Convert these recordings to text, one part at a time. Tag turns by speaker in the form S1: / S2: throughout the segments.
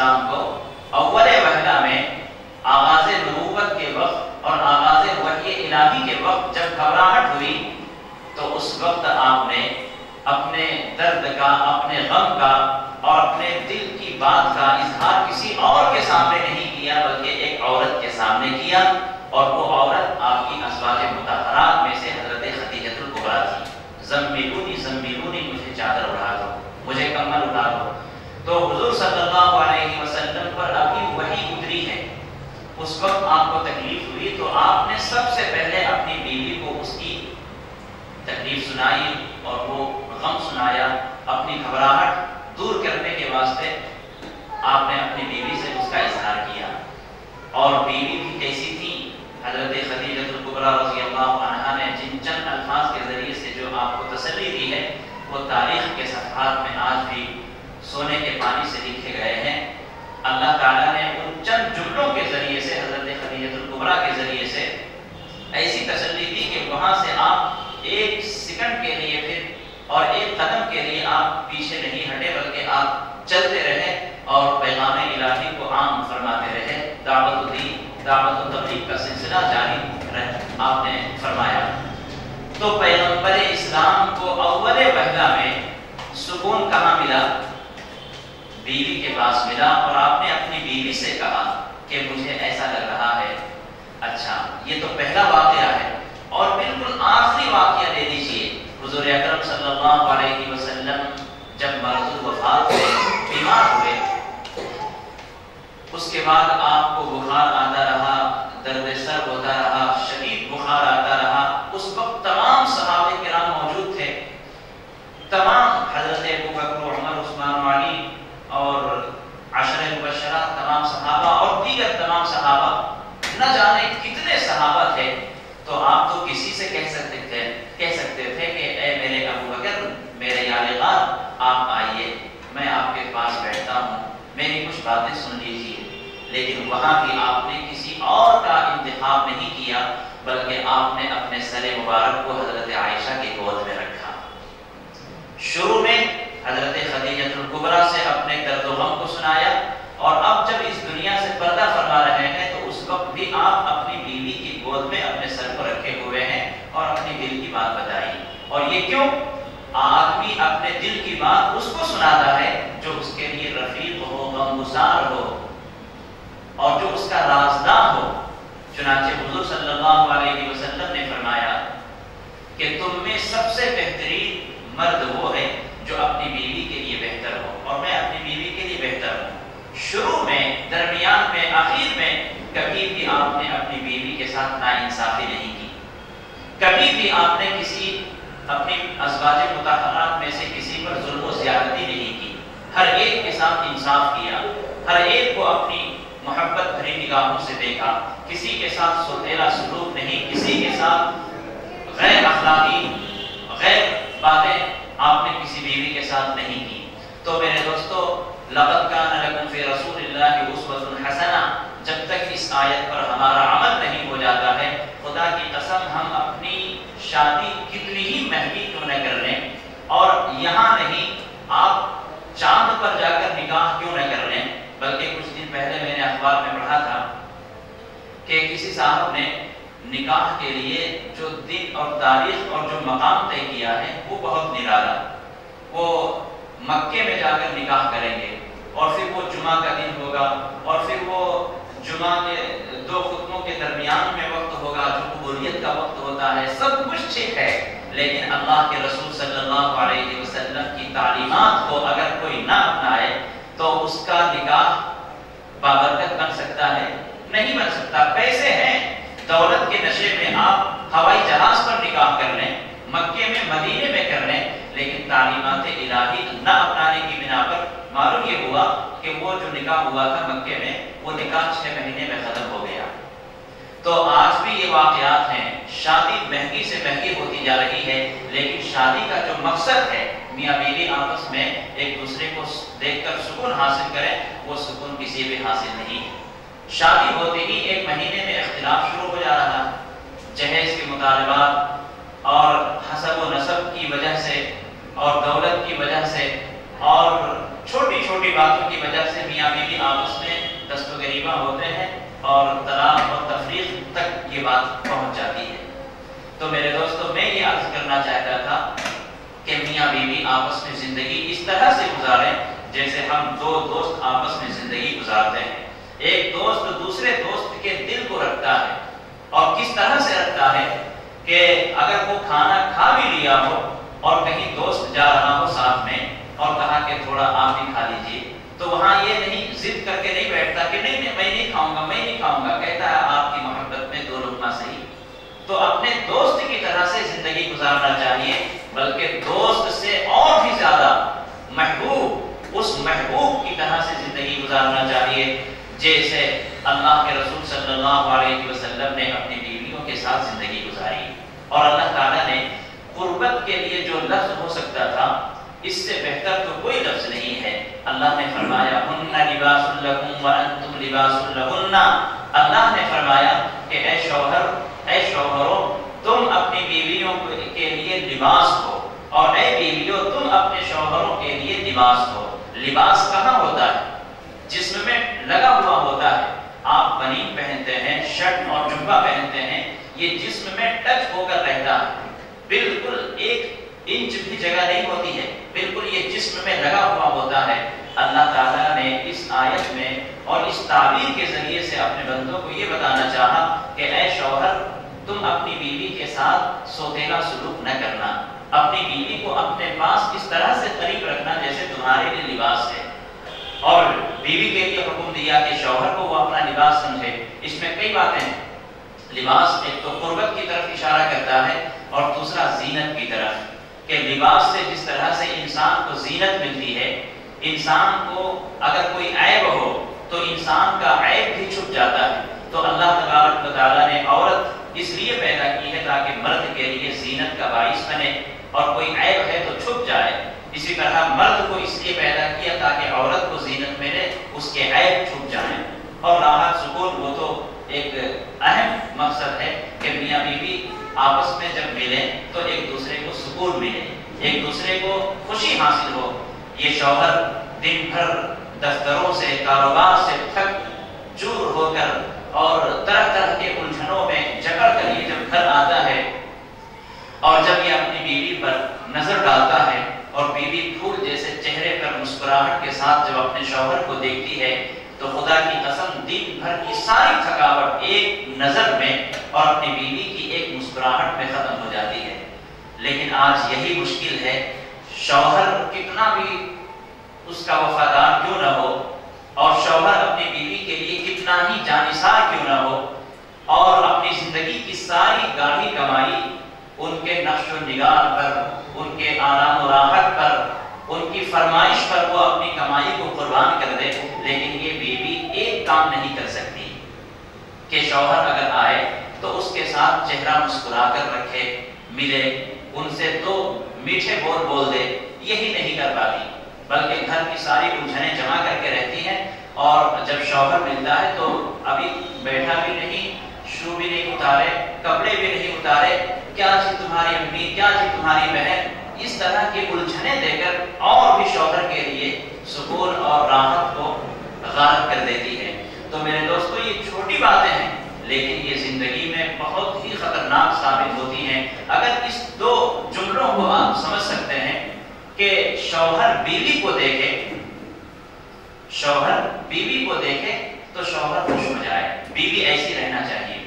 S1: اسلام کو اول وحدہ میں آغاز نبوت کے وقت اور آغاز وحی الہی کے وقت جب گھبراہٹ ہوئی تو اس وقت آپ نے اپنے درد کا، اپنے غم کا اور اپنے دل کی بات کا اظہار کسی اور کے سامنے نہیں کیا بلکہ ایک عورت کے سامنے کیا، اور وہ عورت آپ کی ازواج مطہرات میں سے حضرت خدیجہ الکبریٰ تھی۔ زملونی زملونی، مجھے چادر اڑا دو، مجھے کمبل اڑا دو۔ تو حضور صلی اللہ علیہ وسلم پر ابھی وحی اتری ہے، اس وقت آپ کو تکلیف ہوئی تو آپ نے سب سے پہلے اپنی بیوی کو اس کی تکلیف سنائی اور وہ غم سنایا، اپنی گھبراہٹ دور کرنے کے واسطے آپ نے اپنی بیوی سے اس کا اظہار کیا۔ اور بیوی بھی کیسی تھی؟ حضرت خدیجہ الکبریٰ رضی اللہ عنہا نے جن چند الفاظ کے ذریعے سے جو آپ کو تسلی دی ہے وہ تاریخ کے صفحات میں آج بھی سونے کے پانی سے لکھے گئے ہیں۔ اللہ تعالیٰ نے ان چند جملوں کے ذریعے سے حضرت خدیجہ الکبریٰ کے ذریعے سے ایسی تسلی دی کہ وہاں سے آپ ایک سیکنڈ کے لیے پھر اور ایک قدم کے لیے آپ پیچھے نہیں ہٹے بلکہ آپ چلتے رہے اور پیغام الہی کو عام فرماتے رہے۔ دعوت الدین، دعوت التبلیغ کا سلسلہ جاری آپ نے فرمایا۔ تو پیغمبر اسلام کو اول وحدہ میں سکون کہاں ملا؟ بیوی کے پاس ملا، اور آپ نے اپنی بیوی سے کہا کہ مجھے ایسا لگ رہا ہے۔ اچھا، یہ تو پہلا واقعہ ہے، اور بالکل آخری واقعہ دے دیجئے۔ حضور اکرم صلی اللہ علیہ وسلم جب مرض الوفات ہوئے، بیمار ہوئے، اس کے بعد آپ کو بخار آتا رہا، درد سر ہوتا رہا، شدید بخار آتا رہا۔ اس وقت تمام صحابہ کرام موجود تھے، تمام حضرت ابوبکر، عمر، عثمان، علی اور عشرہ مبشرہ، تمام صحابہ اور دیگر تمام صحابہ، نہ جانے کتنے صحابہ تھے۔ تو آپ تو کسی سے کہہ سکتے تھے کہ اے میرے ابوبکر، میرے یار غار، آپ آئیے، میں آپ کے پاس بیٹھتا ہوں، میری کچھ باتیں سن لیجیے۔ لیکن وہاں بھی آپ نے کسی اور کا انتخاب نہیں کیا بلکہ آپ نے اپنے سر مبارک کو حضرت عائشہ کی گود میں رکھا۔ شروع میں حضرت خدیجہ الکبریٰ سے اپنے درد و غم کو سنایا، اور اب جب اس دنیا سے پردہ فرما رہے ہیں تو اس وقت بھی آپ اپنی بیوی کی گود میں اپنے سر کو رکھے ہوئے ہیں اور اپنی دل کی بات بتائی۔ اور یہ کیوں؟ آدمی اپنے دل کی بات اس کو سناتا ہے جو اس کے لیے رفیق ہو، غمگسار ہو، اور جو اس کا رازداں ہو۔ چنانچہ حضور صلی اللہ علیہ وسلم نے فرمایا کہ تم میں سب سے بہترین مرد وہ ہے جو اپنی بیوی کے لیے بہتر ہو، اور میں اپنی بیوی کے لیے بہتر ہوں۔ شروع میں، درمیان میں، آخر میں کبھی بھی آپ نے اپنی بیوی کے ساتھ ناانصافی نہیں کی، کبھی بھی آپ نے اپنی ازواج مطہرات میں سے کسی پر ظلم و زیادتی نہیں کی، ہر ایک کے ساتھ انصاف کیا، ہر ایک کو اپنی محبت بھری نگاہوں سے دیکھا، کسی کے ساتھ سوتیلا سلوک نہیں، کسی کے ساتھ غیر اخلاقی غیر باتیں آپ نے کسی بیوی کے ساتھ نہیں کی۔ تو میرے دوستو، لقد کان لکم فی رسول اللہ اسوۃ حسنہ، جب تک اس آیت پر ہمارا عمل نہیں ہو جاتا ہے، خدا کی قسم ہم اپنی شادی کتنی ہی مہنگی کیوں نہ کر لیں، اور یہاں نہیں، آپ چاند پر جا کر نکاح کیوں نہ کر لیں۔ بلکہ کچھ دن پہلے میں نے اخبار میں پڑھا تھا کہ کسی صاحب نے نکاح کے لیے جو دن اور تاریخ اور جو مقام طے کیا ہے وہ بہت نرالا۔ وہ مکے میں جا کر نکاح کریں گے، اور پھر وہ جمعہ کا دن ہوگا، اور پھر وہ جمعہ کے 2 خطبوں کے درمیان میں وقت ہوگا جو قبولیت کا وقت ہوتا ہے۔ سب کچھ ٹھیک ہے، لیکن اللہ کے رسول صلی اللہ علیہ وسلم کی تعلیمات کو اگر کوئی نہ اپنائے تو اس کا نکاح بابرکت بن سکتا ہے؟ نہیں بن سکتا۔ پیسے ہیں، دولت کے نشے میں آپ ہوائی جہاز پر نکاح کر لیں، مکے میں، مدینے میں کر لیں، لیکن تعلیمات الہی نہ اپنانے کی بنا پر معلوم یہ ہوا کہ وہ جو نکاح ہوا تھا مکے میں، وہ نکاح 6 مہینے میں ختم ہو گیا۔ تو آج بھی یہ واقعات ہیں، شادی مہنگی سے مہنگی ہوتی جا رہی ہے، لیکن شادی کا جو مقصد ہے میاں بیوی آپس میں ایک دوسرے کو دیکھ کر سکون حاصل کریں، وہ سکون کسی بھی حاصل نہیں۔ شادی ہوتے ہی 1 مہینے میں اختلاف شروع ہو جا رہا ہے، جہیز کے مطالبات اور حسب و نسب کی وجہ سے اور دولت کی وجہ سے اور چھوٹی چھوٹی باتوں کی وجہ سے میاں بیوی آپس میں دست و گریباں ہوتے ہیں اور طلاق اور تفریق تک یہ بات پہنچ جاتی ہے۔ تو میرے دوستو، میں یہ عرض کرنا چاہتا تھا کہ میاں بیوی آپس میں زندگی اس طرح سے گزاریں جیسے ہم دو دوست آپس میں زندگی گزارتے ہیں۔ ایک دوست دوسرے دوست کے دل کو رکھتا ہے، اور کس طرح سے رکھتا ہے کہ اگر وہ کھانا کھا بھی لیا ہو اور کہیں دوست جا رہا ہو ساتھ میں اور کہا کہ تھوڑا آپ بھی کھا لیجیے، تو وہاں یہ نہیں ضد کر کے نہیں بیٹھتا کہ نہیں میں نہیں کھاؤں گا، میں نہیں کھاؤں گا، کہتا ہے آپ کی محبت میں دو لقمہ صحیح۔ تو اپنے دوست کی طرح سے زندگی گزارنا چاہیے، بلکہ دوست سے اور بھی زیادہ محبوب، اس محبوب کی طرح سے زندگی گزارنا چاہیے جیسے اللہ کے رسول صلی اللہ علیہ وسلم نے اپنی بیویوں کے ساتھ زندگی گزاری۔ اور اللہ تعالیٰ نے قربت کے لیے جو لفظ ہو سکتا تھا، اس سے بہتر تو کوئی لفظ نہیں ہے۔ اللہ نے فرمایا ہن لباس لکم وانتم لباس لہن۔ اللہ نے فرمایا کہ اے شوہروں تم اپنی بیویوں کے لیے لباس ہو، اور اے بیویوں تم اپنے شوہروں کے لیے لباس ہو۔ لباس کہاں ہوتا ہے؟ جسم میں لگا ہوا ہوتا ہے۔ آپ بنین پہنتے ہیں، شرٹ اور جبہ پہنتے ہیں، یہ جسم میں ٹچ ہو کر رہتا ہے، بالکل ایک انچ بھی جگہ نہیں ہوتی ہے، بالکل یہ جسم میں لگا ہوا ہوتا ہے۔ اللہ تعالیٰ نے اس آیت میں اور اس تعبیر کے ذریعے سے اپنے بندوں کو یہ بتانا چاہا کہ اے شوہر تم اپنی بیوی کے ساتھ سوتیلا سلوک نہ کرنا، اپنی بیوی کو اپنے پاس اس طرح سے قریب رکھنا جیسے تمہارے لیے لباس ہے، اور بیوی کے لیے حکم دیا کہ شوہر کو وہ اپنا لباس سمجھے۔ اس میں کئی باتیں ہیں۔ لباس ایک تو قربت کی طرف اشارہ کرتا ہے اور دوسرا زینت کی طرف، کہ لباس سے جس طرح سے انسان کو زینت ملتی ہے، انسان کو اگر کوئی عیب ہو تو انسان کا عیب بھی چھپ جاتا ہے۔ تو اللہ تبارک و تعالیٰ نے عورت اس لیے پیدا کی ہے تاکہ مرد کے لیے زینت کا باعث بنے، اور کوئی عیب ہے تو چھپ جائے۔ اسی طرح مرد کو اس لیے پیدا کیا تاکہ عورت کو زینت ملے، اس کے عیب چھپ جائیں، اور راحت سکون وہ تو ایک اہم مقصد ہے کہ میاں بیوی آپس میں جب ملیں تو ایک دوسرے کو سکون ملے، ایک دوسرے کو خوشی حاصل ہو۔ یہ شوہر دن بھر دفتروں سے، کاروبار سے تھک چور ہو کر اور طرح طرح کے الجھنوں میں جکڑ کر یہ جب گھر آتا ہے، اور جب یہ اپنی بیوی پر نظر ڈالتا ہے اور بیوی پھول جیسے چہرے پر مسکراہٹ کے ساتھ جب اپنے شوہر کو دیکھتی ہے، تو خدا کی قسم دن بھر کی ساری تھکاوٹ ایک نظر میں اور اپنی بیوی کی ایک مسکراہٹ میں ختم ہو جاتی ہے۔ لیکن آج یہی مشکل ہے، شوہر کتنا بھی اس کا وفادار کیوں نہ ہو، اور شوہر اپنی بیوی کے لیے کتنا ہی جانثار کیوں نہ ہو، اور اپنی زندگی کی ساری گاڑی کمائی ان کے نقش و نگار پر، ان کے آرام و راحت پر، ان کی فرمائش پر وہ اپنی کمائی کو قربان کر دے، لیکن یہ بیوی ایک کام نہیں کر سکتی کہ شوہر اگر آئے تو اس کے ساتھ چہرہ مسکرا کر رکھے، ملے، ان سے دو میٹھے بول بول دے، یہی نہیں کر پاتی، بلکہ گھر کی ساری الجھنیں جمع کر کے رہتی ہیں، اور جب شوہر ملتا ہے تو ابھی بیٹھا بھی نہیں، شو بھی نہیں اتارے، کپڑے بھی نہیں اتارے، کیا جی تمہاری امی، کیا جی تمہاری بہن، اس طرح کی الجھنیں دے کر اور بھی شوہر کے لیے سکون اور راحت کو غارت کر دیتی ہے۔ تو میرے دوستو یہ چھوٹی باتیں ہیں، لیکن یہ زندگی میں بہت ہی خطرناک ثابت ہوتی ہیں۔ اگر اس دو جملوں کو آپ سمجھ سکتے ہیں کہ شوہر بیوی کو دیکھے، شوہر بیوی کو دیکھے تو شوہر خوش ہو جائے، بیوی ایسی رہنا چاہیے،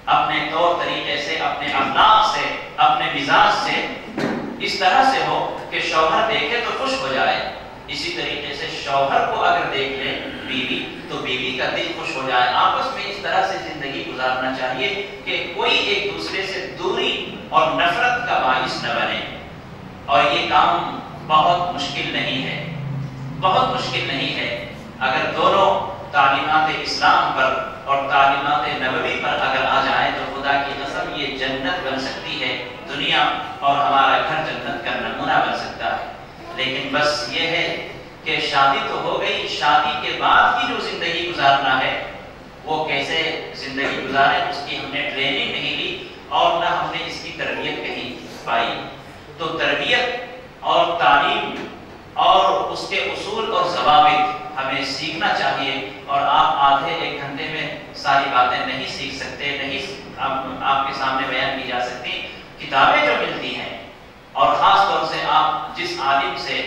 S1: اپنے طور طریقے سے، اپنے اخلاق سے، اپنے مزاج سے اس طرح سے ہو کہ شوہر دیکھے تو خوش ہو جائے۔ اسی طریقے سے شوہر کو اگر دیکھ لے بیوی تو بیوی کا دل خوش ہو جائے۔ آپس میں اس طرح سے زندگی گزارنا چاہیے کہ کوئی ایک دوسرے سے دوری اور نفرت کا باعث نہ بنے، اور یہ کام بہت مشکل نہیں ہے، بہت مشکل نہیں ہے۔ اگر دونوں تعلیمات اسلام پر اور تعلیمات نبوی پر اگر آ جائیں تو خدا کی قسم یہ جنت بن سکتی ہے، دنیا اور ہمارا گھر جنت کا نمونہ بن سکتا ہے۔ لیکن بس یہ ہے کہ شادی تو ہو گئی، شادی کے بعد کی جو زندگی گزارنا ہے وہ کیسے زندگی گزاریں، اس کی ہم نے ٹریننگ نہیں لی اور نہ ہم نے اس کی تربیت کہیں پائی۔ تو تربیت اور تعلیم اور اس کے اصول اور ضوابط ہمیں سیکھنا چاہیے. اور آپ آدھے ایک گھنٹے میں ساری باتیں نہیں سیکھ سکتے, نہیں آپ کے سامنے بیان کی جا سکتی. کتابیں جو ملتی ہیں اور خاص طور سے آپ جس عالم سے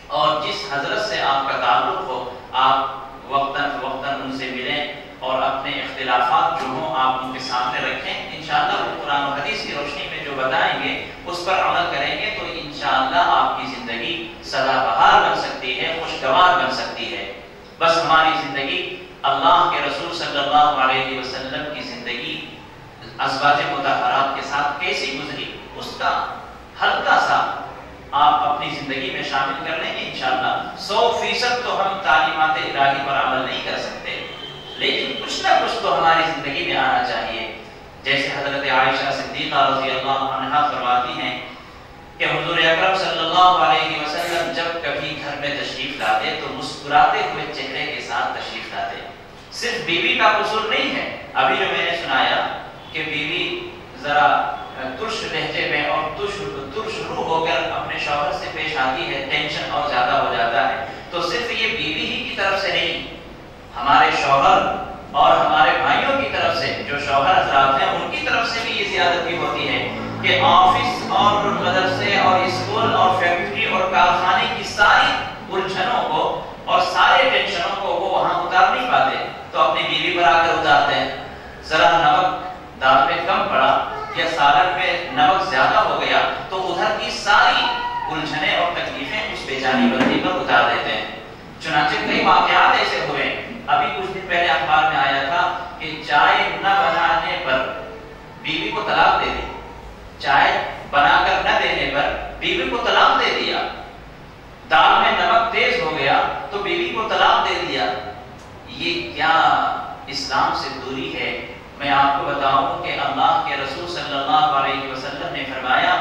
S1: اور جس حضرت سے آپ کا تعلق ہو, آپ وقتاً فوقتاً ان سے ملیں اور اپنے اختلافات جو ہوں آپ ان کے سامنے رکھیں. انشاءاللہ وہ قرآن و حدیث کی روشنی میں جو بتائیں گے اس پر عمل کریں گے تو انشاءاللہ آپ کی زندگی سدا بہار بن سکتی ہے, خوشگوار بن سکتی ہے. بس ہماری زندگی اللہ کے رسول صلی اللہ علیہ وسلم کی زندگی ازواج مطہرات کے ساتھ کیسی گزری اس کا ہلکا سا آپ اپنی زندگی میں شامل کر لیں گے. انشاءاللہ 100% تو ہم تعلیمات الہی پر عمل نہیں کر سکتے, لیکن کچھ نہ کچھ تو ہماری زندگی میں آنا چاہیے. جیسے حضرت عائشہ صدیقہ رضی اللہ عنہا فرماتی ہیں کہ حضور اکرم صلی اللہ علیہ وسلم جب کبھی گھر میں تشریف لاتے تو مسکراتے ہوئے چہرے کے ساتھ تشریف لاتے. صرف بیوی کا قصور نہیں ہے. ابھی جو میں نے سنایا کہ بیوی ذرا ترش لہجے میں اور ترش روح ہو کر اپنے شوہر سے پیش آتی ہے, ٹینشن اور زیادہ ہو جاتا ہے, تو صرف یہ بیوی ہی کی طرف سے نہیں, ہمارے شوہر اور ہمارے بھائیوں کی طرف سے جو شوہر حضرات ہیں ان کی طرف سے بھی یہ زیادتی ہوتی ہے کہ آفس اور مدرسے اور اسکول اور فیکٹری اور کارخانے کی ساری الجھنوں کو اور سارے ٹینشنوں کو وہ وہاں اتار نہیں پاتے تو اپنی بیوی پر آ کر اتارتے ہیں. ذرا نمک دال میں کم پڑا یا سالن میں نمک زیادہ ہو گیا تو ادھر کی ساری الجھنیں اور تکلیفیں اس بیچاری بندی پر اتار دیتے ہیں. چنانچہ کئی واقعات ایسے ہوئے. ابھی کچھ دن پہلے اخبار میں آیا تھا کہ چائے نہ بنانے پر بیوی کو طلاق دے دی. چائے بنا کر نہ دینے پر بیوی کو طلاق دے دیا. دال میں نمک تیز ہو گیا تو بیوی کو طلاق دے دیا. یہ کیا اسلام سے دوری ہے؟ میں آپ کو بتاؤں کہ اللہ کے رسول صلی اللہ علیہ وسلم نے فرمایا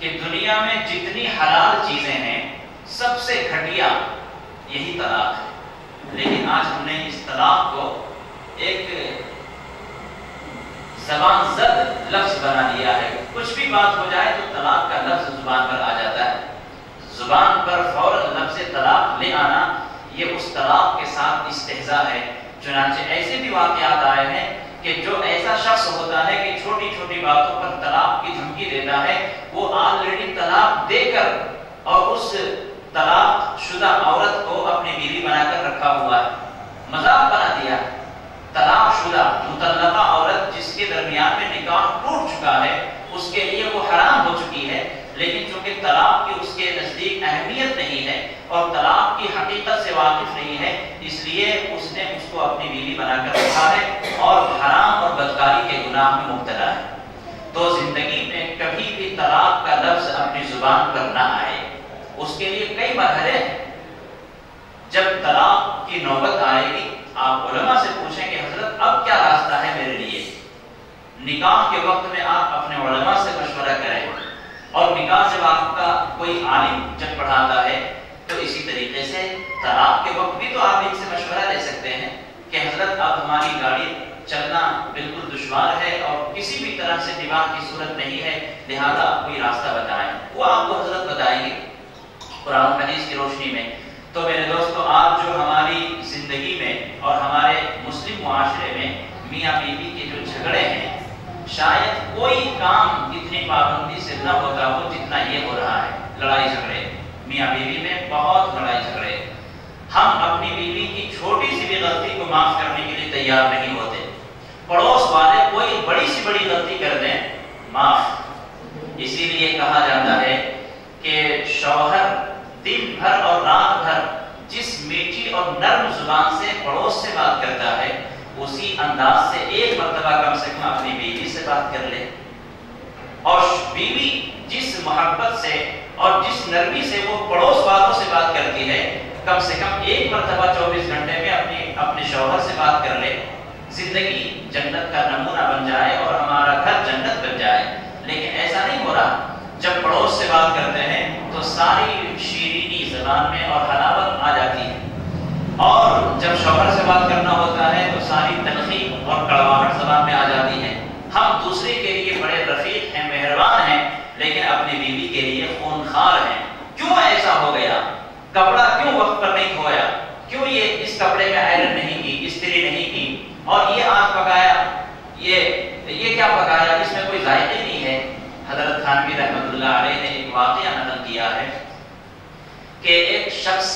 S1: کہ دنیا میں جتنی حلال چیزیں ہیں سب سے گھٹیا یہی طلاق ہے. لیکن آج ہم نے اس طلاق کو ایک زبان زد لفظ بنا دیا ہے. کچھ بھی بات ہو جائے تو طلاق کا لفظ زبان پر آ جاتا ہے. زبان پر فوراً لفظ طلاق لے آنا یہ اس طلاق کے ساتھ استہزاء ہے. چنانچہ ایسے بھی واقعات آئے ہیں کہ جو ایسا شخص ہوتا ہے کہ چھوٹی چھوٹی باتوں پر طلاق کی دھمکی دیتا ہے, وہ آلریڈی طلاق دے کر اور اس طلاق شدہ عورت کو اپنی بیوی بنا کر رکھا ہوا ہے, مذاق بنا دیا. طلاق شدہ مطلقہ عورت جس کے درمیان میں نکاح ٹوٹ چکا ہے اس کے لیے وہ حرام ہو چکی ہے, لیکن چونکہ طلاق کی اس کے نزدیک اہمیت نہیں ہے اور طلاق کی حقیقت سے واقف نہیں ہے, اس لیے اس نے اس کو اپنی بیوی بنا کر رکھا ہے اور حرام اور بدکاری کے گناہ میں مبتلا ہے. تو زندگی میں کبھی بھی طلاق کا لفظ اپنی زبان پر نہ آئے. اس کے لیے کئی مرحلے ہیں. جب طلاق کی نوبت آئے گی آپ علماء سے پوچھیں کہ حضرت اب کیا راستہ ہے میرے لیے. نکاح کے وقت میں آپ اپنے علماء سے مشورہ کریں اور نکاح سے وابستہ کوئی عالم جب پڑھاتا ہے تو اسی طریقے سے طلاق کے وقت بھی تو آپ ان سے مشورہ لے سکتے ہیں کہ حضرت اب ہماری گاڑی چلنا بالکل دشوار ہے اور کسی بھی طرح سے نکاح کی صورت نہیں ہے, لہذا کوئی راستہ بتائیں. وہ آپ کو حضرت بتائیں گے قرآن و حدیث کی روشنی میں. تو میرے دوستو, آج جو ہماری زندگی میں اور ہمارے مسلم معاشرے میں میاں بیوی کے جو جھگڑے ہیں, شاید کوئی کام اتنی پابندی سے نہ ہوتا ہو جتنا یہ ہو رہا ہے. لڑائی جھگڑے میاں بیوی میں بہت لڑائی جھگڑے. ہم اپنی بیوی کی چھوٹی سی بھی غلطی کو معاف کرنے کے لیے تیار نہیں ہوتے. پڑوس والے کوئی بڑی سی بڑی غلطی کر دیں معاف. اسی لیے کہا جاتا ہے کہ شوہر دن بھر اور رات بھر جس میٹھی اور نرم زبان سے پڑوس سے بات کرتا ہے اسی انداز سے ایک مرتبہ کم سے کم اپنی بیوی سے بات کر لے. اور بیوی جس محبت سے اور جس نرمی سے وہ پڑوس والوں سے بات کرتی ہے کم سے کم ایک مرتبہ 24 گھنٹے میں اپنے شوہر سے بات کر لے. زندگی جنت کا نمونہ بن جائے اور ہمارا گھر جنت بن جائے. لیکن ایسا نہیں ہو رہا. جب پڑوس سے بات کرتے ہیں تو ساری شیرینی زبان میں اور حلاوت آ جاتی ہے, اور جب شوہر سے بات کرنا ہوتا ہے تو ساری تلخی اور کڑواہٹ زبان میں آ جاتی ہے. ہم دوسرے کے لیے بڑے رفیق ہیں, مہربان ہیں, لیکن اپنی بیوی کے لیے خونخوار ہیں. کیوں ایسا ہو گیا؟ کپڑا کیوں وقت پر نہیں دھویا، کیوں یہ اس کپڑے میں آئرن نہیں کی، استری نہیں کی، اور یہ آج پکایا، یہ کیا پکایا، اس میں کوئی ذائقہ نہیں ہے۔ حضرت تھانوی رحمۃ اللہ علیہ نے ایک واقعہ نقل کیا ہے کہ ایک شخص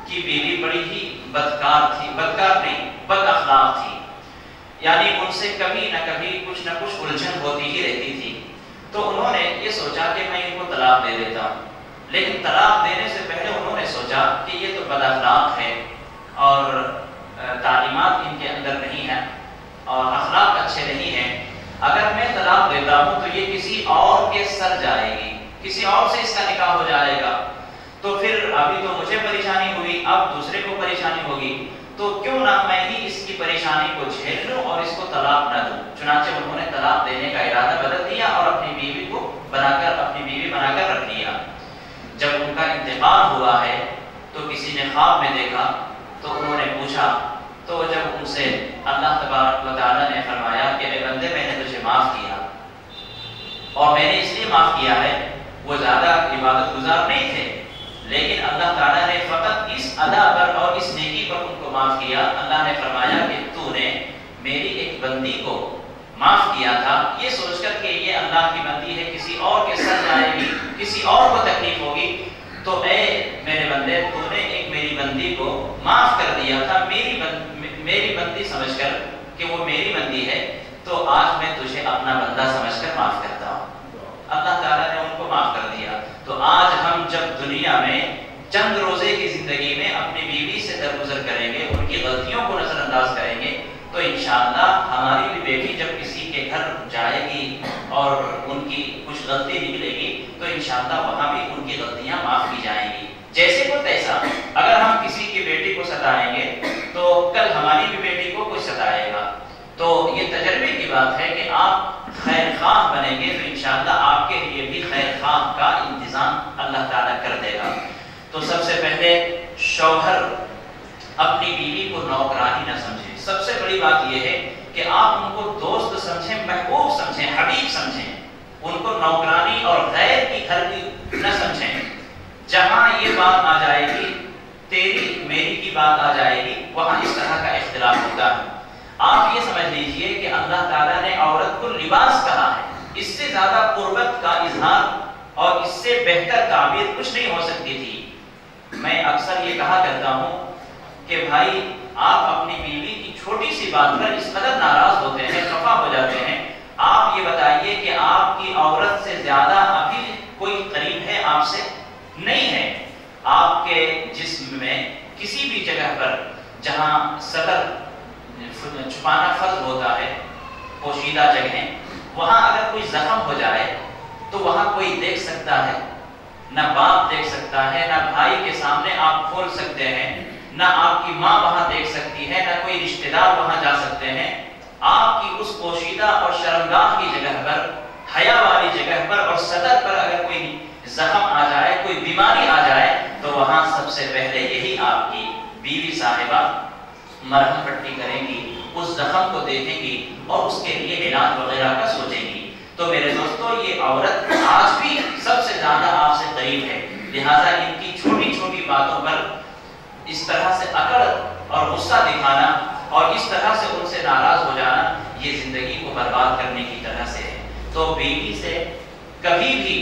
S1: کی بیوی بڑی ہی بدکار تھی، بدکار نہیں، بد اخلاق تھی، یعنی ان سے کبھی نہ کبھی کچھ نہ کچھ الجھن ہوتی ہی رہتی تھی۔ تو انہوں نے یہ سوچا کہ میں ان کو طلاق دے دیتا ہوں، لیکن طلاق دینے سے پہلے انہوں نے سوچا کہ یہ تو بد اخلاق ہے اور تعلیمات ان کے اندر نہیں ہیں اور اخلاق اچھے نہیں ہیں، اگر میں طلاق دیتا ہوں تو یہ کسی اور کے سر جائے گی، کسی اور سے اس کا نکاح ہو جائے گا، تو پھر ابھی تو مجھے پریشانی ہوئی، اب دوسرے کو پریشانی ہوگی، تو کیوں نہ میں ہی اس کی پریشانی کو جھیل لوں اور اس کو طلاق نہ دوں۔ چنانچہ انہوں نے طلاق دینے کا ارادہ بدل دیا اور اپنی بیوی بنا کر رکھ لیا۔ جب ان کا انتقال ہوا ہے تو کسی نے خواب میں دیکھا تو انہوں نے پوچھا، تو جب ان سے اللہ تبارک و تعالیٰ نے فرمایا کہ اے بندے میں نے تجھے معاف کیا، اور میں نے اس لیے معاف کیا ہے، وہ زیادہ عبادت گزار نہیں تھے، لیکن اللہ تعالیٰ نے فقط اس ادا پر اور اس نیکی پر ان کو معاف کیا۔ اللہ نے فرمایا کہ تو نے میری ایک بندی کو معاف کیا تھا یہ سوچ کر کہ یہ اللہ کی بندی ہے، کسی اور کے سر جائے گی، کسی اور کو تکلیف ہوگی، تو اے میرے بندے تو نے ایک میری بندی کو معاف کر دیا تھا، میری بندی سمجھ کر کہ وہ میری بندی ہے، تو آج میں تجھے اپنا بندہ سمجھ کر معاف کرتا ہوں۔ اللہ تعالیٰ نے ان کو معاف کر دیا۔ تو آج ہم جب دنیا میں چند روزے کی زندگی میں اپنی بیوی سے درگزر کریں گے، ان کی غلطیوں کو نظر انداز کریں گے، تو انشاءاللہ ہماری بھی بیٹی جب کسی کے گھر جائے گی اور ان کی کچھ غلطی نکلے گی تو انشاءاللہ وہاں بھی ان کی غلطیاں معاف کی جائیں گی۔ جیسے کو تیسا، اگر ہم کسی کی بیٹی کو ستائیں گے تو کل ہماری بھی بیٹی کو کوئی ستائے گا۔ تو یہ تجربے کی بات ہے کہ آپ خیر خواہ بنیں گے تو انشاءاللہ آپ کے لیے بھی خیر خواہ کا انتظام اللہ تعالیٰ کر دے گا۔ تو سب سے پہلے شوہر اپنی بیوی کو نوکرانی نہ سمجھے۔ سب سے بڑی بات یہ ہے کہ آپ ان کو دوست سمجھیں، محبوب سمجھیں، حبیب سمجھیں، ان کو نوکرانی اور غیر کی گھر کی نہ سمجھیں۔ جہاں یہ بات آ جائے گی، تیری میری کی بات آ جائے گی، وہاں اس طرح کا اختلاف ہوتا ہے۔ آپ یہ سمجھ لیجئے کہ اللہ تعالیٰ نے عورت کو لباس کہا ہے، اس سے زیادہ قربت کا اظہار اور اس سے بہتر تعبیر کچھ نہیں ہو سکتی تھی۔ میں اکثر یہ کہا کرتا ہوں کہ بھائی آپ اپنی بیوی کی چھوٹی سی بات پر اس قدر ناراض ہوتے ہیں، خفا ہو جاتے ہیں، آپ یہ بتائیے کہ آپ کی عورت سے زیادہ ابھی کوئی قریب ہے آپ سے؟ نہیں ہے۔ آپ کے جسم میں کسی بھی جگہ پر جہاں سطر چھپانا فرض ہوتا ہے، پوشیدہ جگہیں، وہاں اگر کوئی زخم ہو جائے تو وہاں کوئی دیکھ سکتا ہے؟ نہ باپ دیکھ سکتا ہے، نہ بھائی کے سامنے آپ کھول سکتے ہیں، نہ آپ کی ماں وہاں دیکھ سکتی ہے، نہ کوئی رشتہ دار وہاں جا سکتے ہیں۔ آپ کی اس پوشیدہ اور شرمگاہ کی جگہ پر، حیا والی جگہ پر اور سطر پر اگر کوئی زخم آ جائے، کوئی بیماری آ جائے تو وہاں سب سے پہلے یہی آپ کی بیوی صاحبہ مرہم پٹی کریں گی، اس زخم کو دیکھیں گی اور اس کے لیے علاج وغیرہ کا سوچیں گی۔ تو میرے دوستو یہ عورت آج بھی سب سے زیادہ آپ سے قریب ہے، لہٰذا ان کی چھوٹی چھوٹی باتوں پر اس طرح سے اکڑ اور غصہ دکھانا اور اس طرح سے ان سے ناراض ہو جانا یہ زندگی کو برباد کرنے کی طرح سے ہے۔ تو بیوی سے کبھی بھی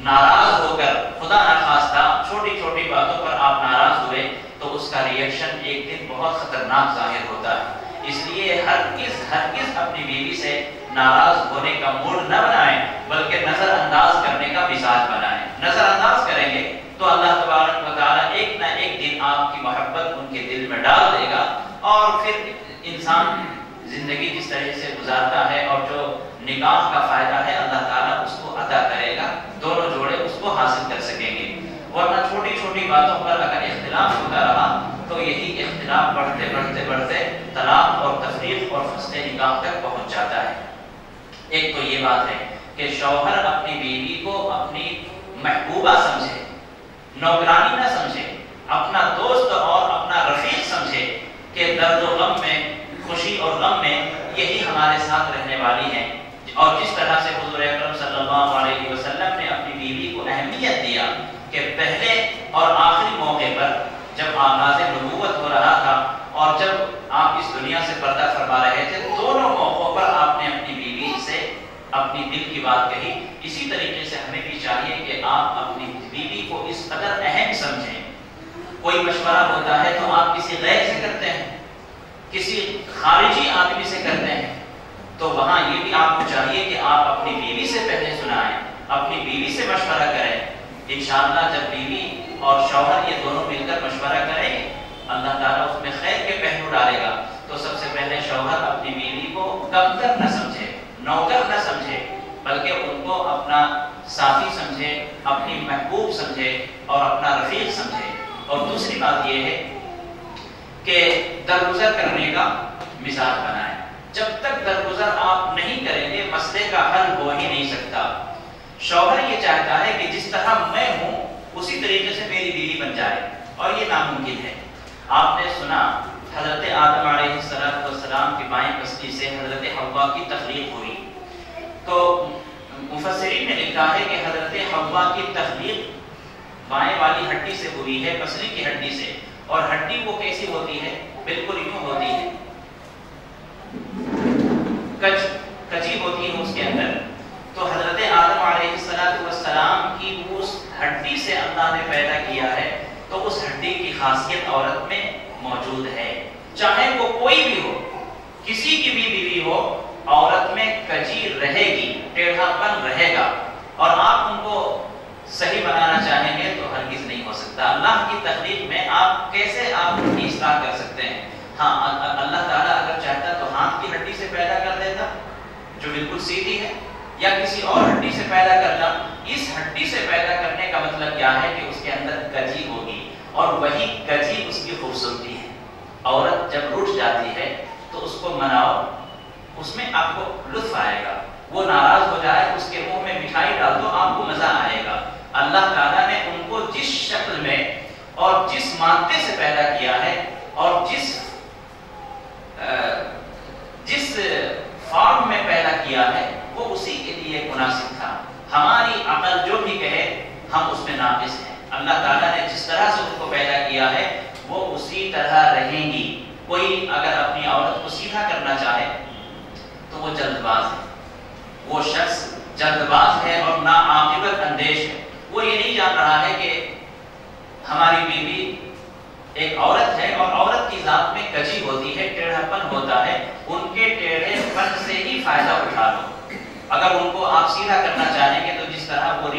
S1: ناراض ہو کر خدا نخواستہ چھوٹی چھوٹی باتوں پر آپ ناراض ہوئے تو اس کا ریئیکشن ایک دن بہت خطرناک ظاہر ہوتا ہے۔ اس لیے ہرگز اپنی بیوی سے ناراض ہونے کا موڈ نہ بنائیں، بلکہ نظر انداز کرنے کا مزاج بنائیں۔ نظر انداز کریں گے تو اللہ تبارک و تعالیٰ ایک نہ ایک دن آپ کی محبت ان کے دل میں ڈال دے گا، اور پھر انسان زندگی جس طرح سے گزارتا ہے اور جو نکاح کا فائدہ ہے اللہ تعالیٰ اس کو عطا کرے گا، دونوں جوڑے اس کو حاصل کر سکیں گے۔ ورنہ چھوٹی چھوٹی باتوں پر اگر اختلاف ہوتا رہا تو یہی اختلاف بڑھتے بڑھتے بڑھتے طلاق اور تفریق اور فسخ نکاح تک پہنچ جاتا ہے۔ ایک تو یہ بات ہے کہ شوہر اپنی بیوی کو اپنی محبوبہ سمجھے، نوکرانی نہ سمجھے، اپنا دوست اور اپنا رفیق سمجھے کہ درد و غم میں، خوشی اور غم میں یہی ہمارے ساتھ رہنے والی ہے۔ اور جس طرح سے حضور اکرم صلی اللہ علیہ وسلم نے اپنی بیوی کو اہمیت دیا کہ پہلے اور آخری اس دنیا سے پردہ فرما رہے تھے، دونوں موقعوں پر آپ نے اپنی بیوی سے اپنی دل کی بات کہی۔ اسی طریقے سے ہمیں بھی چاہیے کہ آپ اپنی بیوی کو اس قدر اہم سمجھیں۔ کوئی مشورہ ہوتا ہے تو آپ کسی غیر سے کرتے ہیں، کسی خارجی آدمی سے کرتے ہیں، تو وہاں یہ بھی آپ کو چاہیے کہ آپ اپنی بیوی سے پہلے سنائیں، اپنی بیوی سے مشورہ کریں۔ انشاءاللہ جب بیوی اور شوہر یہ دونوں مل کر مشورہ کریں گے، اللہ تعالیٰ اس میں خیر کے پہلو ڈالے گا۔ تو سب سے پہلے شوہر اپنی بیوی کو کمتر نہ سمجھے، نوکر نہ سمجھے، بلکہ ان کو اپنا ساتھی سمجھے، اپنی محبوب سمجھے اور اپنا رفیق سمجھے۔ اور دوسری بات یہ ہے کہ درگزر کرنے کا مزاج بنائیں۔ جب تک درگزر آپ نہیں کریں گے مسئلے کا حل ہو ہی نہیں سکتا۔ شوہر یہ چاہتا ہے کہ جس طرح میں ہوں اسی طریقے سے میری بیوی بن جائے، اور یہ ناممکن ہے۔ آپ نے سنا حضرت آدم علیہ السلام کی بائیں پستی سے حضرت حوا کی تخلیق ہوئی، تو مفسرین نے لکھا ہے کہ حضرت حوا کی تخلیق بائیں والی ہڈی سے ہوئی ہے، پسلی کی ہڈی سے، اور ہڈی وہ کیسی ہوتی ہے؟ بالکل یوں ہوتی ہے، کچی ہوتی ہے اس کے اندر۔ تو حضرت آدم علیہ السلام کی اس ہڈی سے اللہ نے پیدا کیا ہے، تو اس ہڈی کی خاصیت عورت میں موجود ہے، چاہے وہ کوئی بھی ہو، کسی کی بھی بیوی ہو، عورت میں کجی رہے گی، ٹیڑھا پن رہے گا، اور آپ ان کو صحیح بنانا چاہیں گے تو ہرگز نہیں ہو سکتا۔ اللہ کی تخلیق میں آپ کیسے آپ ان کی اصلاح کر سکتے ہیں؟ ہاں، اللہ تعالیٰ اگر چاہتا تو ہاتھ کی ہڈی سے پیدا کر دیتا جو بالکل سیدھی ہے، یا کسی اور ہڈی سے پیدا کرنا۔ اس ہڈی سے پیدا کرنے کا مطلب کیا ہے کہ اس کے اندر کجی ہوگی، اور وہی کجی اس کی خوبصورتی ہے۔ عورت جب رٹ جاتی ہے تو اس کو مناؤ، اس میں آپ کو لطف آئے گا۔ وہ ناراض ہو جائے، اس کے منہ میں مٹھائی ڈال دو، آپ کو مزہ آئے گا۔ اللہ تعالیٰ نے ان کو جس شکل میں اور جس مادے سے پیدا کیا ہے، اور جس فارم میں پیدا کیا ہے، وہ اسی کے لیے مناسب تھا۔ ہماری عقل جو بھی کہے ہم اس میں ناقص ہیں۔ اللہ تعالیٰ نے جس طرح سے ان کو پیدا کیا ہے وہ اسی طرح رہیں گی۔ کوئی اگر اپنی عورت کو سیدھا کرنا چاہے تو وہ جلد باز ہے، وہ شخص جلد باز ہے اور ناعاقبت اندیش ہے۔ وہ یہ نہیں جان رہا ہے کہ ہماری بیوی ایک عورت ہے، اور عورت کی ذات میں کجی ہوتی ہے، ٹیڑھا پن ہوتا ہے، ان کے ٹیڑھے پن سے ہی فائدہ اٹھا لو۔ اگر ان کو آپ سیدھا کرنا چاہیں گے تو جس طرح وہ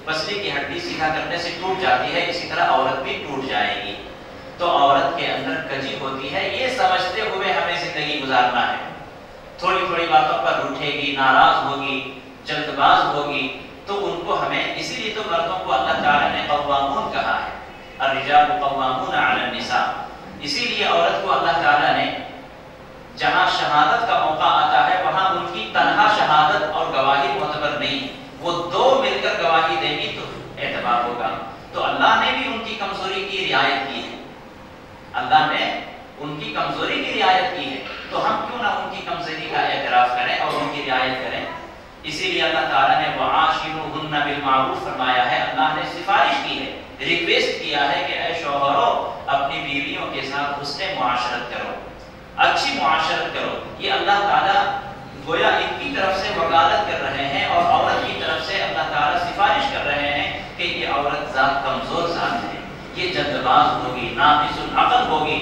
S1: پسلی کی ہڈی سیدھا کرنے سے ٹوٹ جاتی ہے، اسی طرح عورت بھی ٹوٹ جائے گی۔ تو عورت کے اندر کجی ہوتی ہے، یہ سمجھتے ہوئے ہمیں زندگی گزارنا ہے۔ تھوڑی تھوڑی باتوں پر روٹھے گی، ناراض ہوگی، جلد باز ہوگی، تو ان کو ہمیں، اسی لیے تو مردوں کو اللہ تعالیٰ نے قوامون کہا ہے، الرجال قوامون علی النساء۔ اسی لیے عورت کو اللہ تعالیٰ نے جہاں شہادت کا موقع آتا ہے وہاں ان کی تنہا شہادت اور گواہی معتبر نہیں، وہ دو مل کر گواہی دیں گی تو اعتبار ہوگا۔ تو اللہ نے بھی ان کی کمزوری کی رعایت کی ہے، اللہ نے ان کی کمزوری کی رعایت کی ہے، تو ہم کیوں نہ ان کی کمزوری کا اعتراف کریں اور ان کی رعایت کریں۔ اسی لیے اللہ تعالیٰ نے وَعَاشِرُوهُنَّ بِالْمَعْرُوفِ فرمایا ہے، اللہ نے سفارش کی ہے، ریکویسٹ کیا ہے کہ اے شوہرو اپنی بیویوں کے ساتھ حسن معاشرت کرو، اچھی معاشرت کرو۔ یہ اللہ تعالیٰ گویا ان کی طرف سے وکالت کر رہے ہیں، اور عورت کی طرف سے اللہ تعالیٰ سفارش کر رہے ہیں کہ یہ عورت ذات کمزور ذات ہے، یہ جلد باز ہوگی، ناقص العقل ہوگی،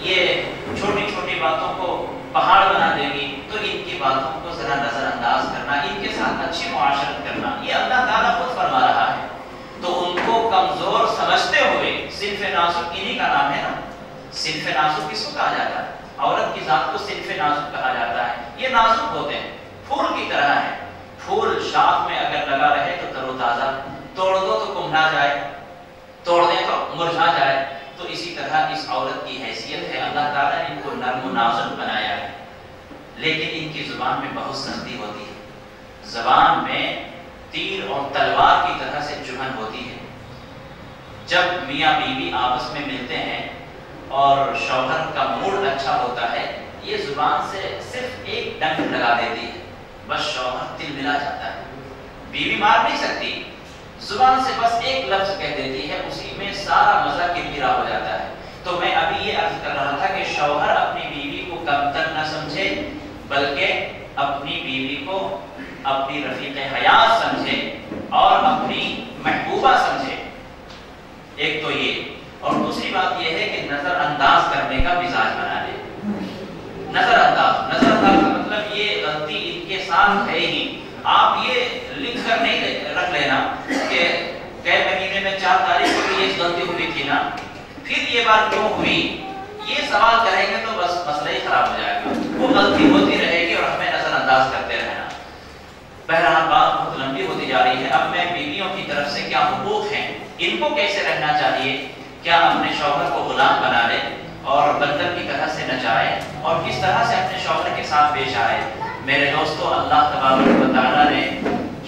S1: یہ چھوٹی چھوٹی باتوں کو پہاڑ بنا دے گی، تو ان کی باتوں کو ذرا نظر انداز کرنا، ان کے ساتھ اچھی معاشرت کرنا، یہ اللہ تعالیٰ خود فرما رہا ہے۔ تو ان کو کمزور سمجھتے ہوئے، صنف نازک انہی کا نام ہے نا، صنف نازک کس کو کہا جاتا ہے؟ عورت کی ذات کو صنف نازک کہا جاتا ہے۔ یہ نازک ہوتے ہیں، پھول کی طرح ہے، پھول شاخ میں اگر لگا رہے تو تر و تازہ، توڑ دو تو کمھا جائے، توڑ دیں تو مرجھا جائے، تو اسی طرح اس عورت کی حیثیت ہے۔ اللہ تعالیٰ نے ان کو نرم و نازک بنایا ہے، لیکن ان کی زبان میں بہت سختی ہوتی ہے، زبان میں تیر اور تلوار کی طرح سے چبھن ہوتی ہے۔ جب میاں بیوی آپس میں ملتے ہیں اور شوہر کا موڈ اچھا ہوتا ہے، یہ زبان سے صرف ایک ڈنک لگا دیتی ہے، بس شوہر تل ملا جاتا ہے۔ بیوی مار نہیں سکتی، زبان سے بس ایک لفظ کہہ دیتی ہے، اسی میں سارا مزہ کرکرا ہو جاتا ہے۔ تو میں ابھی یہ عرض کر رہا تھا کہ شوہر اپنی نظر انداز کرنے کا مزاج بنا لے. نظر انداز کا مطلب یہ غلطی ان کے ساتھ ہے ہی. آپ یہ لکھ کر نہیں رکھ لینا کہ گئے مہینے میں 4 تاریخ کو یہ غلطی ہوئی تھی نا، پھر یہ بات کیوں ہوئی، یہ سوال کریں گے تو بس مسئلہ ہی خراب ہو جائے گا. وہ غلطی ہوتی رہے گی اور ہمیں نظر انداز کرتے رہنا. بہرحال بات بہت لمبی ہوتی جا رہی ہے. اب میں بیویوں کی طرف سے کیا حقوق ہیں، ان کو کیسے رہنا چاہیے، کیا اپنے شوہر کو غلام بنا لے اور بندر کی طرح سے نچائے، اور کس طرح سے اپنے شوہر کے ساتھ پیش آئے. میرے دوستو، اللہ تبارک و تعالیٰ نے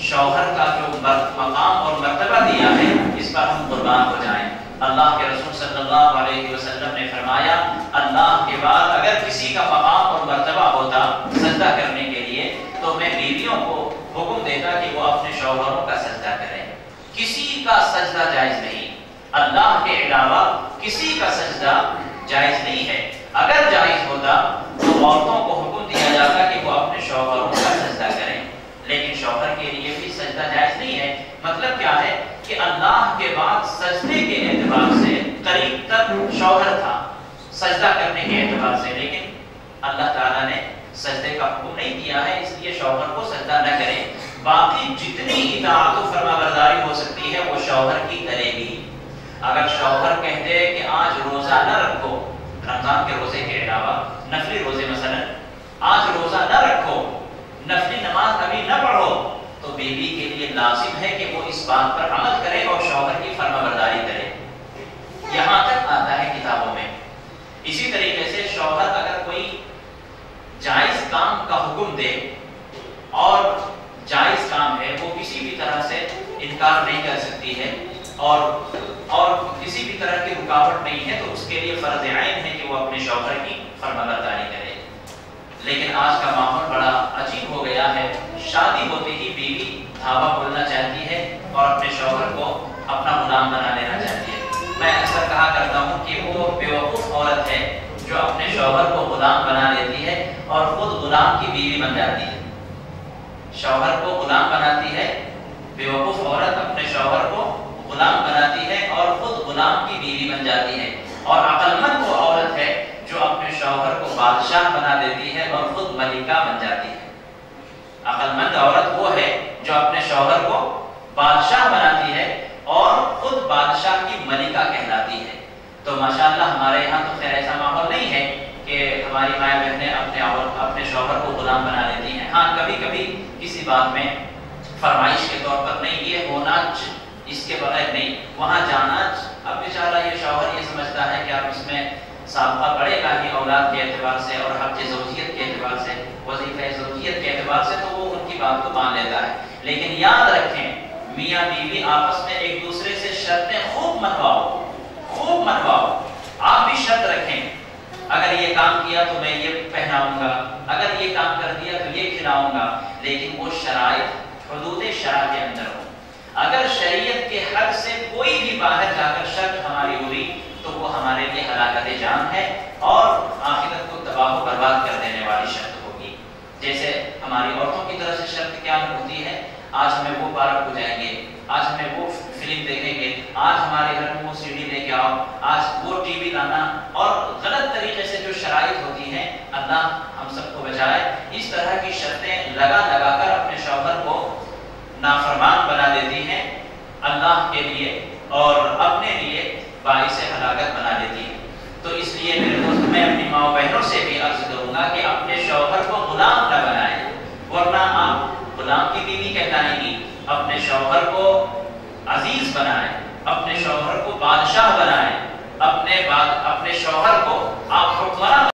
S1: شوہر کا جو مقام اور مرتبہ دیا ہے اس پر ہم قربان ہو جائیں. اللہ کے رسول صلی اللہ علیہ وسلم نے فرمایا، اللہ کے بعد اگر کسی کا مقام اور مرتبہ ہوتا سجدہ کرنے کے لیے تو میں بیویوں کو حکم دیتا کہ وہ اپنے شوہروں کا سجدہ کریں. کسی کا سجدہ جائز نہیں، اللہ کے علاوہ کسی کا سجدہ جائز نہیں ہے. اگر جائز ہوتا تو عورتوں کو حکم دیا جاتا کہ وہ اپنے شوہروں کا سجدہ کریں، لیکن شوہر کے لیے بھی سجدہ جائز نہیں ہے. مطلب کیا ہے کہ اللہ کے بعد سجدے کے اعتبار سے قریب تک شوہر تھا سجدہ کرنے کے اعتبار سے، لیکن اللہ تعالیٰ نے سجدے کا حکم نہیں دیا ہے، اس لیے شوہر کو سجدہ نہ کریں. باقی جتنی اطاعت و فرما برداری ہو سکتی ہے وہ شوہر کی کرے گی. اگر شوہر کہتے ہیں کہ آج روزہ نہ رکھو، رمضان کے روزے کے علاوہ نفلی روزے مثلا آج روزہ نہ رکھو، نفلی نماز ابھی نہ پڑھو، تو بیوی کے لیے لازم ہے کہ وہ اس بات پر عمل کرے اور شوہر کی فرما برداری کرے. یہاں تک آتا ہے کتابوں میں. اسی طریقے سے شوہر اگر کوئی جائز کام کا حکم دے اور جائز کام ہے، وہ کسی بھی طرح سے انکار نہیں کر سکتی ہے اور کسی بھی طرح کی رکاوٹ نہیں ہے، تو اس کے لیے فرض عین ہے کہ وہ اپنے شوہر کی فرما برداری کرے. لیکن آج کا ماحول بڑا عجیب ہو گیا ہے. شادی ہوتے ہی بیوی دھاوا بولنا چاہتی ہے اور اپنے شوہر کو اپنا غلام بنا لینا چاہتی ہے. میں اکثر کہا کرتا ہوں کہ وہ بیوقوف عورت ہے جو اپنے شوہر کو غلام بنا لیتی ہے اور خود غلام کی بیوی بن جاتی ہے. شوہر کو غلام بناتی ہے، بیوقوف عورت اپنے شوہر کو غلام بناتی ہے اور خود غلام کی بیوی بن جاتی ہے. اور عقل مند وہ عورت ہے جو اپنے شوہر کو بادشاہ بنا دیتی ہے اور خود ملکہ بن جاتی ہے. عقل مند عورت وہ ہے جو اپنے شوہر کو بادشاہ بناتی ہے اور خود بادشاہ کی ملکہ کہلاتی ہے. تو ماشاءاللہ ہمارے یہاں تو خیر ایسا ماحول نہیں ہے کہ ہماری مائیں بہنیں اپنے شوہر کو غلام بنا لیتی ہیں. ہاں کبھی کبھی کسی بات میں فرمائش کے طور پر نہیں یہ ہونا، اس کے بغیر نہیں، وہاں جانا. اب بیچارہ یہ شوہر یہ سمجھتا ہے کہ اب اس میں سابقہ پڑے گا ہی اولاد کے اعتبار سے اور حق زوجیت کے اعتبار سے، وظیفہ زوجیت کے اعتبار سے، تو وہ ان کی بات کو مان لیتا ہے. لیکن یاد رکھیں میاں بیوی آپس میں ایک دوسرے سے شرطیں خوب منواؤ. آپ بھی شرط رکھیں، اگر یہ کام کیا تو میں یہ پہناؤں گا، اگر یہ کام کر دیا تو یہ کھلاؤں گا، لیکن وہ شرائط حدود شرع کے اندر ہو. اگر شریعت کے حد سے کوئی بھی باہر جا کر شرط ہماری ہوئی تو وہ ہمارے لیے ہلاکت جان ہے اور آخرت کو تباہ و برباد کر دینے والی شرط ہوگی. جیسے ہماری عورتوں کی طرف سے شرط کیا ہوتی ہے، آج ہمیں وہ پارک کو جائیں گے، آج ہمیں وہ فلم دیکھیں گے، آج ہمارے گھر میں وہ سی ڈی لے کے آؤ، آج وہ ٹی وی لانا، اور غلط طریقے سے جو شرائط ہوتی ہیں اللہ ہم سب کو بچائے. اس طرح کی شرطیں لگا کر اپنے شوہر کو نافرمان بنا دیتی ہیں اللہ کے لیے اور اپنے لیے باعث ہلاکت بنا دیتی ہے. تو اس لیے میرے دوست میں اپنی ماں بہنوں سے بھی عرض کروں گا کہ اپنے شوہر کو غلام نہ بنائیں، ورنہ آپ غلام کی بیوی کہلائیں گی. اپنے شوہر کو عزیز بنائیں، اپنے شوہر کو بادشاہ بنائیں، اپنے شوہر کو آپ حکمراں